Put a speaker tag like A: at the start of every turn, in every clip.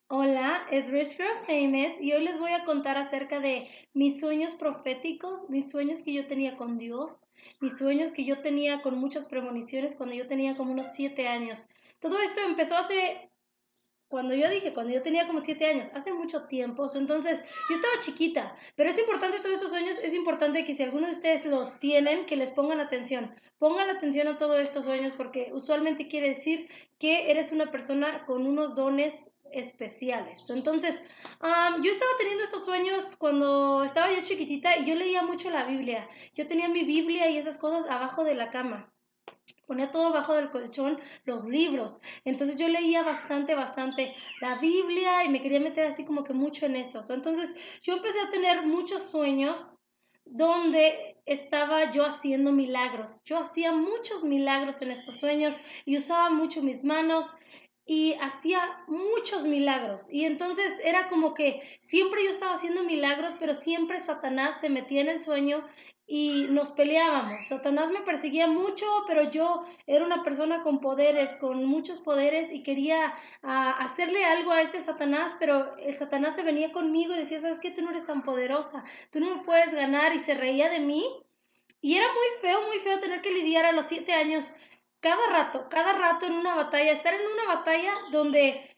A: Hola, es Rich Girl Famous y hoy les voy a contar acerca de mis sueños proféticos, mis sueños que yo tenía con Dios, mis sueños que yo tenía con muchas premoniciones cuando yo tenía como unos 7 años. Todo esto empezó cuando yo tenía como 7 años, hace mucho tiempo. Entonces, yo estaba chiquita, pero es importante todos estos sueños, es importante que si alguno de ustedes los tienen, que les pongan atención a todos estos sueños porque usualmente quiere decir que eres una persona con unos dones especiales. Entonces, yo estaba teniendo estos sueños cuando estaba yo chiquitita y yo leía mucho la Biblia. Yo tenía mi Biblia y esas cosas abajo de la cama, ponía todo abajo del colchón, los libros. Entonces yo leía bastante la Biblia y me quería meter así como que mucho en eso. Entonces yo empecé a tener muchos sueños donde estaba yo haciendo milagros. Yo hacía muchos milagros en estos sueños y usaba mucho mis manos y hacía muchos milagros. Y entonces era como que siempre yo estaba haciendo milagros, pero siempre Satanás se metía en el sueño y nos peleábamos. Satanás me perseguía mucho, pero yo era una persona con poderes, con muchos poderes y quería hacerle algo a este Satanás, pero el Satanás se venía conmigo y decía, ¿sabes qué? Tú no eres tan poderosa, tú no me puedes ganar y se reía de mí. Y era muy feo tener que lidiar a los 7 años cada rato en una batalla, estar en una batalla donde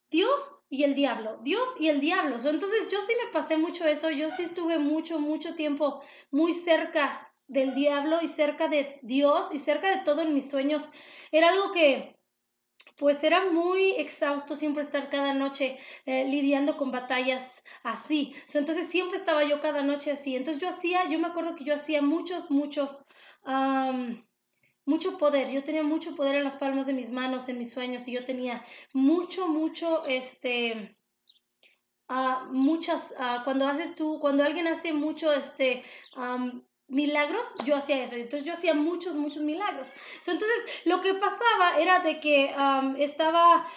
A: Dios y el diablo. Entonces yo sí me pasé mucho eso, yo sí estuve mucho tiempo muy cerca del diablo y cerca de Dios y cerca de todo en mis sueños. Era algo que pues era muy exhausto siempre estar cada noche lidiando con batallas así. Entonces siempre estaba yo cada noche así. Entonces yo me acuerdo que yo hacía um, mucho poder. Yo tenía mucho poder en las palmas de mis manos, en mis sueños, y yo tenía mucho, cuando alguien hace mucho, milagros, yo hacía eso. Entonces yo hacía muchos milagros. Entonces lo que pasaba era de que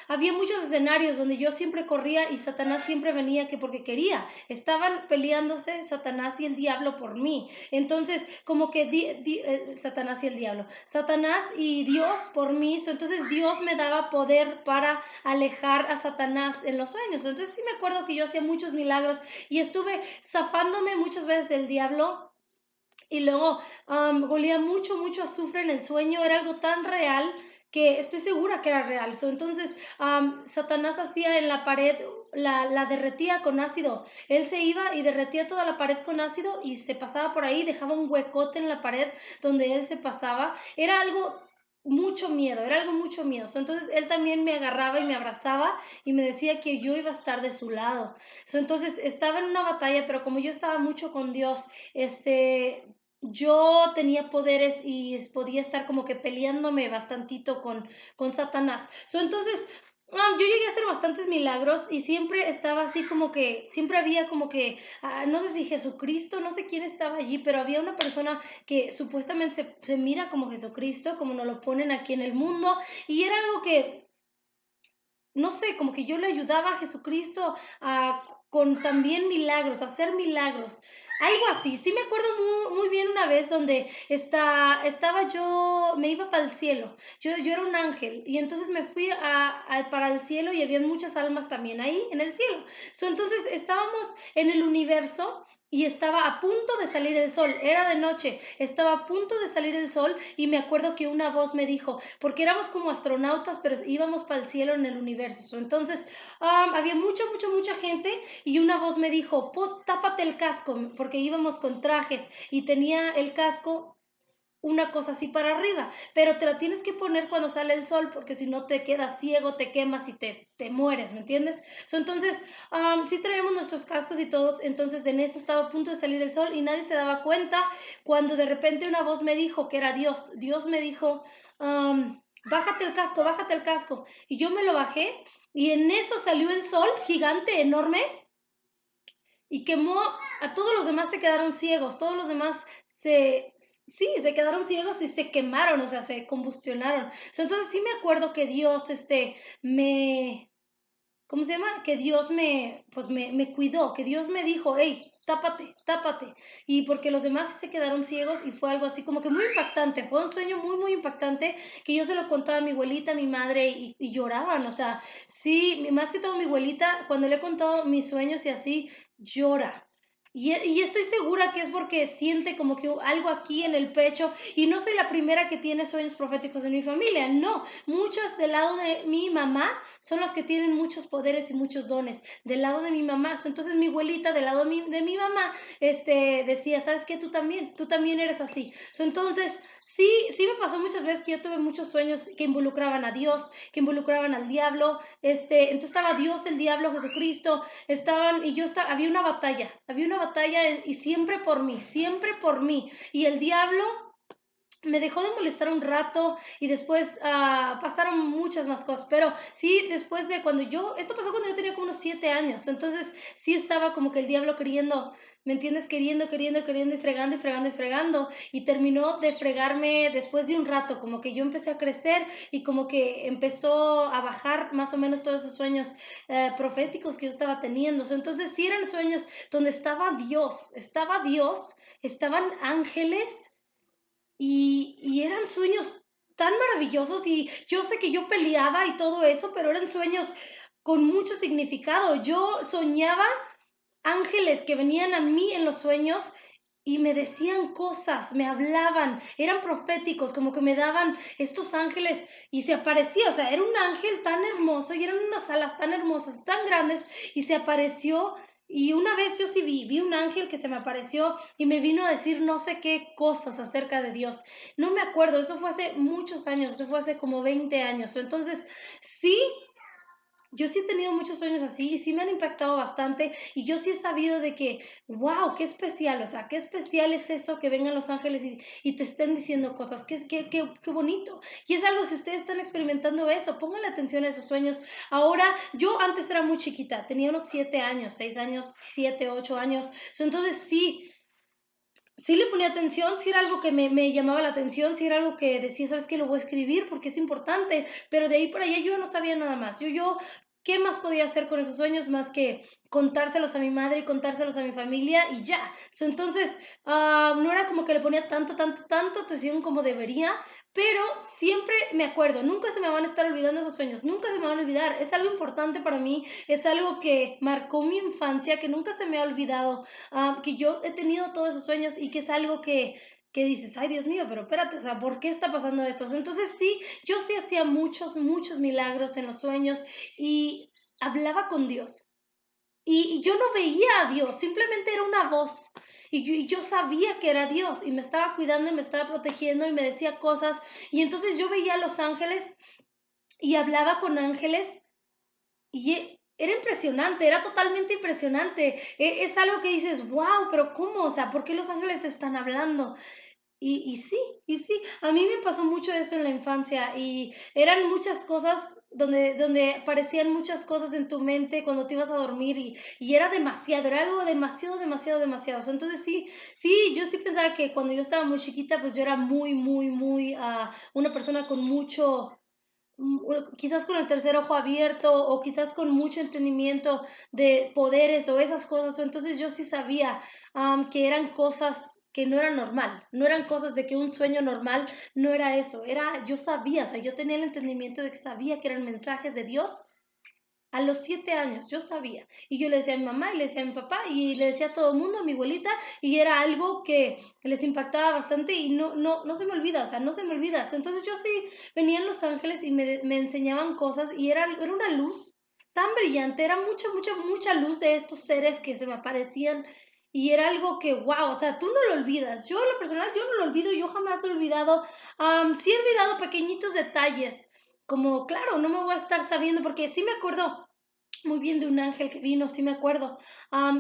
A: había muchos escenarios donde yo siempre corría y Satanás siempre venía que porque quería. Estaban peleándose Satanás y el diablo por mí. Entonces como que Satanás y el diablo. Satanás y Dios por mí. Entonces Dios me daba poder para alejar a Satanás en los sueños. Entonces sí me acuerdo que yo hacía muchos milagros y estuve zafándome muchas veces del diablo y luego olía mucho azufre en el sueño, era algo tan real que estoy segura que era real. Entonces Satanás hacía en la pared, la derretía con ácido. Él se iba y derretía toda la pared con ácido y se pasaba por ahí, dejaba un huecote en la pared donde él se pasaba. Era algo era algo mucho miedo. Entonces él también me agarraba y me abrazaba y me decía que yo iba a estar de su lado. Entonces estaba en una batalla, pero como yo estaba mucho con Dios, yo tenía poderes y podía estar como que peleándome bastantito con Satanás. Entonces, yo llegué a hacer bastantes milagros y siempre estaba así como que, siempre había como que, no sé si Jesucristo, no sé quién estaba allí, pero había una persona que supuestamente se mira como Jesucristo, como nos lo ponen aquí en el mundo, y era algo que no sé, como que yo le ayudaba a Jesucristo con también milagros, a hacer milagros, algo así. Sí me acuerdo muy bien una vez donde estaba yo, me iba para el cielo, yo era un ángel y entonces me fui para el cielo y había muchas almas también ahí en el cielo. Entonces estábamos en el universo y estaba a punto de salir el sol, era de noche, estaba a punto de salir el sol y me acuerdo que una voz me dijo, porque éramos como astronautas, pero íbamos para el cielo en el universo. Entonces, había mucha gente y una voz me dijo, tápate el casco, porque íbamos con trajes y tenía el casco una cosa así para arriba, pero te la tienes que poner cuando sale el sol porque si no te quedas ciego, te quemas y te mueres, ¿me entiendes? Entonces, sí traíamos nuestros cascos y todos, entonces en eso estaba a punto de salir el sol y nadie se daba cuenta cuando de repente una voz me dijo que era Dios me dijo, bájate el casco, y yo me lo bajé y en eso salió el sol gigante, enorme, y quemó a todos los demás, se quedaron ciegos, todos los demás se quedaron ciegos y se quemaron, o sea, se combustionaron. Entonces sí me acuerdo que Dios, me, ¿cómo se llama? Que Dios me cuidó, que Dios me dijo, hey, tápate, tápate. Y porque los demás sí se quedaron ciegos y fue algo así como que muy impactante, fue un sueño muy, muy impactante que yo se lo contaba a mi abuelita, a mi madre y lloraban, o sea, sí, más que todo mi abuelita, cuando le he contado mis sueños y así, llora. Y estoy segura que es porque siente como que algo aquí en el pecho y no soy la primera que tiene sueños proféticos en mi familia, no, muchas del lado de mi mamá son las que tienen muchos poderes y muchos dones, del lado de mi mamá, entonces mi abuelita del lado de mi mamá, decía, ¿sabes qué? Tú también eres así, entonces sí, sí me pasó muchas veces que yo tuve muchos sueños que involucraban a Dios, que involucraban al diablo, entonces estaba Dios, el diablo, Jesucristo, y había una batalla y siempre por mí, y el diablo me dejó de molestar un rato y después pasaron muchas más cosas, pero sí, después de esto pasó cuando yo tenía como unos 7 años, entonces sí estaba como que el diablo queriendo, ¿me entiendes? Queriendo y fregando y fregando y fregando y terminó de fregarme después de un rato, como que yo empecé a crecer y como que empezó a bajar más o menos todos esos sueños proféticos que yo estaba teniendo, entonces sí eran sueños donde estaba Dios, estaban ángeles y eran sueños tan maravillosos y yo sé que yo peleaba y todo eso, pero eran sueños con mucho significado. Yo soñaba ángeles que venían a mí en los sueños y me decían cosas, me hablaban, eran proféticos, como que me daban estos ángeles y se aparecía, o sea, era un ángel tan hermoso y eran unas alas tan hermosas, tan grandes y se apareció. Y una vez yo sí vi un ángel que se me apareció y me vino a decir no sé qué cosas acerca de Dios. No me acuerdo, eso fue hace muchos años, eso fue hace como 20 años. Entonces, sí, yo sí he tenido muchos sueños así y sí me han impactado bastante y yo sí he sabido de que, wow, qué especial, o sea, qué especial es eso que vengan los ángeles y te estén diciendo cosas, qué bonito. Y es algo, si ustedes están experimentando eso, pónganle atención a esos sueños. Ahora, yo antes era muy chiquita, tenía unos 7 años, 6 años, 7, 8 años, entonces sí le ponía atención, si era algo que me llamaba la atención, si era algo que decía, ¿sabes qué? Lo voy a escribir porque es importante, pero de ahí para allá yo no sabía nada más. ¿Qué más podía hacer con esos sueños más que contárselos a mi madre y contárselos a mi familia y ya? Entonces, no era como que le ponía tanto atención como debería, pero siempre me acuerdo, nunca se me van a estar olvidando esos sueños, nunca se me van a olvidar, es algo importante para mí, es algo que marcó mi infancia, que nunca se me ha olvidado, que yo he tenido todos esos sueños y que es algo que dices, ay Dios mío, pero espérate, o sea, ¿por qué está pasando esto? Entonces sí, yo sí hacía muchos milagros en los sueños y hablaba con Dios. Y yo no veía a Dios, simplemente era una voz. Y yo sabía que era Dios y me estaba cuidando y me estaba protegiendo y me decía cosas. Y entonces yo veía a los ángeles y hablaba con ángeles y era impresionante, era totalmente impresionante. Es algo que dices, wow, pero ¿cómo? O sea, ¿por qué los ángeles te están hablando? Y sí, a mí me pasó mucho eso en la infancia y eran muchas cosas donde aparecían muchas cosas en tu mente cuando te ibas a dormir y era demasiado, era algo demasiado. Entonces sí, yo sí pensaba que cuando yo estaba muy chiquita, pues yo era muy, una persona con mucho, quizás con el tercer ojo abierto o quizás con mucho entendimiento de poderes o esas cosas. Entonces yo sí sabía que eran cosas que no eran normal, no eran cosas de que un sueño normal no era eso, yo sabía, o sea, yo tenía el entendimiento de que sabía que eran mensajes de Dios a los 7 años, yo sabía. Y yo le decía a mi mamá y le decía a mi papá y le decía a todo el mundo, a mi abuelita, y era algo que les impactaba bastante y no se me olvida, o sea, no se me olvida. Entonces yo sí venían los ángeles y me enseñaban cosas y era una luz tan brillante, era mucha luz de estos seres que se me aparecían y era algo que, wow, o sea, tú no lo olvidas. Yo, en lo personal, yo no lo olvido, yo jamás lo he olvidado. Sí he olvidado pequeñitos detalles, como, claro, no me voy a estar sabiendo, porque sí me acuerdo muy bien de un ángel que vino, sí me acuerdo,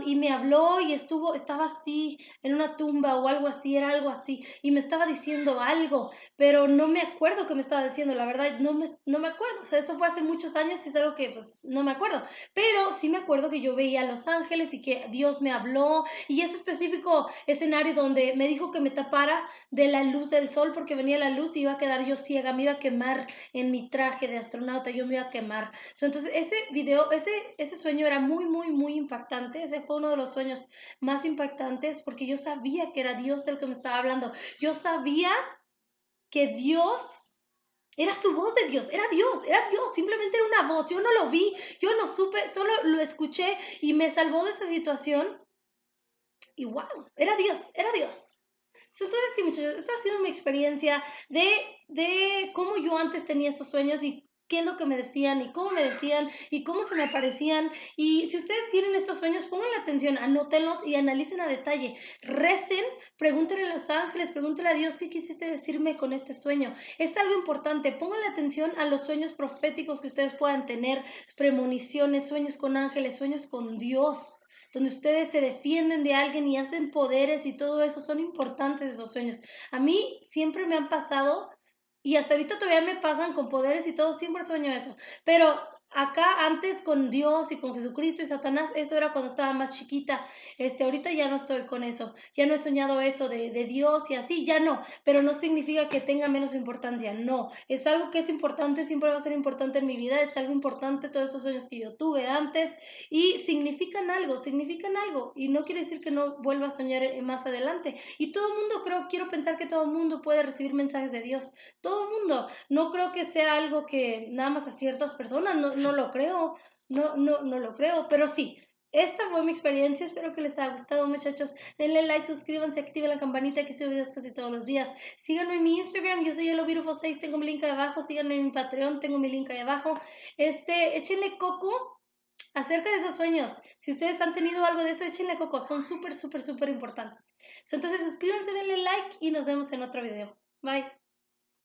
A: y me habló y estaba así en una tumba o algo así, era algo así, y me estaba diciendo algo, pero no me acuerdo qué me estaba diciendo, la verdad, no me acuerdo, o sea, eso fue hace muchos años y es algo que pues no me acuerdo, pero sí me acuerdo que yo veía a los ángeles y que Dios me habló, y ese específico escenario donde me dijo que me tapara de la luz del sol porque venía la luz y iba a quedar yo ciega, me iba a quemar en mi traje de astronauta, yo me iba a quemar. Entonces, ese video, ese ese sueño era muy, muy, muy impactante. Ese fue uno de los sueños más impactantes porque yo sabía que era Dios el que me estaba hablando. Yo sabía que Dios era su voz de Dios, era Dios, simplemente era una voz. Yo no lo vi, yo no supe, solo lo escuché y me salvó de esa situación. Y wow, era Dios, era Dios. Entonces, sí, muchachos, esta ha sido mi experiencia de cómo yo antes tenía estos sueños y qué es lo que me decían y cómo me decían y cómo se me aparecían. Y si ustedes tienen estos sueños, pónganle atención, anótenlos y analicen a detalle. Recen, pregúntenle a los ángeles, pregúntenle a Dios qué quisiste decirme con este sueño. Es algo importante, pónganle atención a los sueños proféticos que ustedes puedan tener, premoniciones, sueños con ángeles, sueños con Dios, donde ustedes se defienden de alguien y hacen poderes y todo eso. Son importantes esos sueños. A mí siempre me han pasado y hasta ahorita todavía me pasan con poderes y todo, siempre sueño eso. Pero acá antes con Dios y con Jesucristo y Satanás, eso era cuando estaba más chiquita. Ahorita ya no estoy con eso. Ya no he soñado eso de Dios y así, ya no. Pero no significa que tenga menos importancia, no. Es algo que es importante, siempre va a ser importante en mi vida. Es algo importante todos esos sueños que yo tuve antes y significan algo. Y no quiere decir que no vuelva a soñar más adelante. Y todo el mundo, quiero pensar que todo el mundo puede recibir mensajes de Dios. Todo el mundo. No creo que sea algo que nada más a ciertas personas, no lo creo. No lo creo, pero sí. Esta fue mi experiencia, espero que les haya gustado, muchachos. Denle like, suscríbanse, activen la campanita que subo videos casi todos los días. Síganme en mi Instagram, yo soy HelloBeautiful6, tengo mi link ahí abajo. Síganme en mi Patreon, tengo mi link ahí abajo. Échenle coco acerca de esos sueños. Si ustedes han tenido algo de eso, échenle coco, son súper, súper, súper importantes. Entonces suscríbanse, denle like y nos vemos en otro video. Bye.